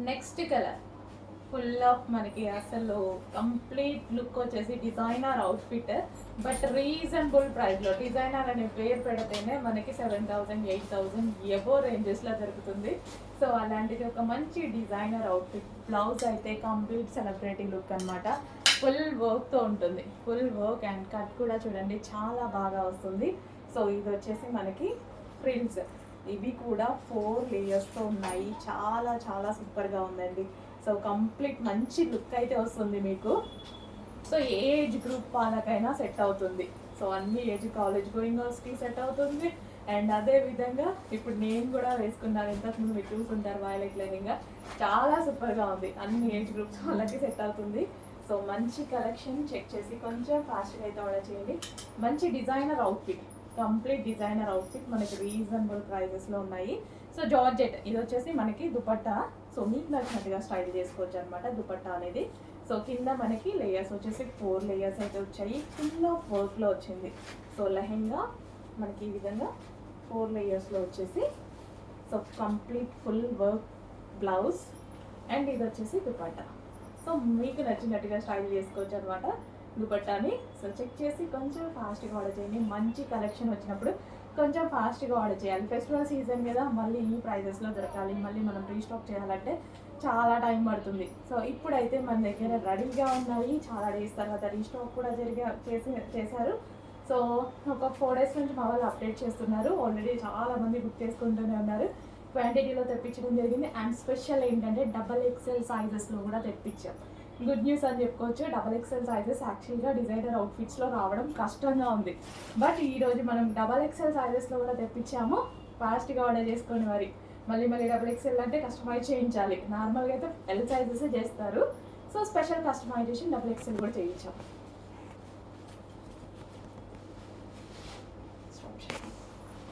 Next colour full of మనకి అసలు complete look వచ్చేసి డిజైనర్ అవుట్ఫిట్, బట్ రీజనబుల్ ప్రైస్లో. డిజైనర్ అనే పేరు పెడితేనే మనకి 7,000 8,000 ఎబో రేంజెస్లో దొరుకుతుంది. సో అలాంటిది ఒక మంచి డిజైనర్ అవుట్ఫిట్. బ్లౌజ్ అయితే కంప్లీట్ సెలబ్రిటీ లుక్ అనమాట. ఫుల్ వర్క్తో ఉంటుంది. ఫుల్ వర్క్ అండ్ కట్ కూడా చూడండి చాలా బాగా వస్తుంది. సో ఇది వచ్చేసి మనకి ఫ్రిల్స్, ఇవి కూడా 4 లేయర్స్తో ఉన్నాయి. చాలా చాలా సూపర్గా ఉందండి. సో కంప్లీట్ మంచి లుక్ అయితే వస్తుంది మీకు. సో ఏజ్ గ్రూప్ వాళ్ళకైనా సెట్ అవుతుంది. సో అన్ని ఏజ్ కాలేజ్ గోయింగ్ గర్ల్స్కి సెట్ అవుతుంది. అండ్ అదే విధంగా ఇప్పుడు నేను కూడా వేసుకున్నాను, ఇంతకుముందు మీరు చూసుకుంటారు వైలెట్ లెహెంగా. చాలా సూపర్గా ఉంది, అన్ని ఏజ్ గ్రూప్స్ వాళ్ళకి సెట్ అవుతుంది. సో మంచి కలెక్షన్ చెక్ చేసి కొంచెం ఫాస్ట్గా అయితే ఆర్డర్ చేయండి. మంచి designer outfit, complete designer outfit మనకి రీజనబుల్ ప్రైజెస్లో ఉన్నాయి. సో జార్జెట్, ఇది వచ్చేసి మనకి దుపట్టా. సో మీకు నచ్చినట్టుగా స్టైల్ చేసుకోవచ్చు అనమాట దుపట్టా అనేది. సో కింద మనకి లేయర్స్ వచ్చేసి 4 లేయర్స్ అయితే వచ్చాయి. ఫుల్ ఆఫ్ వర్క్లో వచ్చింది. సో లెహెంగా మనకి ఈ విధంగా 4 లేయర్స్లో వచ్చేసి, so complete full work blouse and ఇది వచ్చేసి దుపట్టా. సో మీకు నచ్చినట్టుగా స్టైల్ చేసుకోవచ్చు అనమాట దుపట్టాని. సో చెక్ చేసి కొంచెం ఫాస్ట్గా ఆర్డర్ చేయండి. మంచి కలెక్షన్ వచ్చినప్పుడు కొంచెం ఫాస్ట్గా ఆర్డర్ చేయాలి. ఫెస్టివల్ సీజన్ మీద మళ్ళీ ఈ ప్రైజెస్లో దొరకాలి, మళ్ళీ మనం రీస్టాక్ చేయాలంటే చాలా టైం పడుతుంది. సో ఇప్పుడైతే మన దగ్గర రెడీగా ఉన్నాయి. చాలా డేస్ తర్వాత రీస్టాక్ కూడా చేశారు. సో ఒక 4 డేస్ నుంచి మా వాళ్ళు అప్డేట్ చేస్తున్నారు. ఆల్రెడీ చాలామంది బుక్ చేసుకుంటూనే ఉన్నారు. క్వాంటిటీలో తెప్పించడం జరిగింది. అండ్ స్పెషల్ ఏంటంటే XXL సైజెస్లో కూడా తెప్పించాం. గుడ్ న్యూస్ అని చెప్పుకోవచ్చు. XXL సైజెస్ యాక్చువల్గా డిజైనర్ అవుట్ఫిట్స్లో రావడం కష్టంగా ఉంది, బట్ ఈరోజు మనం XXL సైజెస్లో కూడా తెప్పించాము. ఫాస్ట్గా ఆర్డర్ చేసుకొని మళ్ళీ XXL అంటే కస్టమైజ్ చేయించాలి. నార్మల్గా అయితే L సైజెస్ చేస్తారు. సో స్పెషల్ కస్టమైజేషన్ XXL కూడా చేయించాం.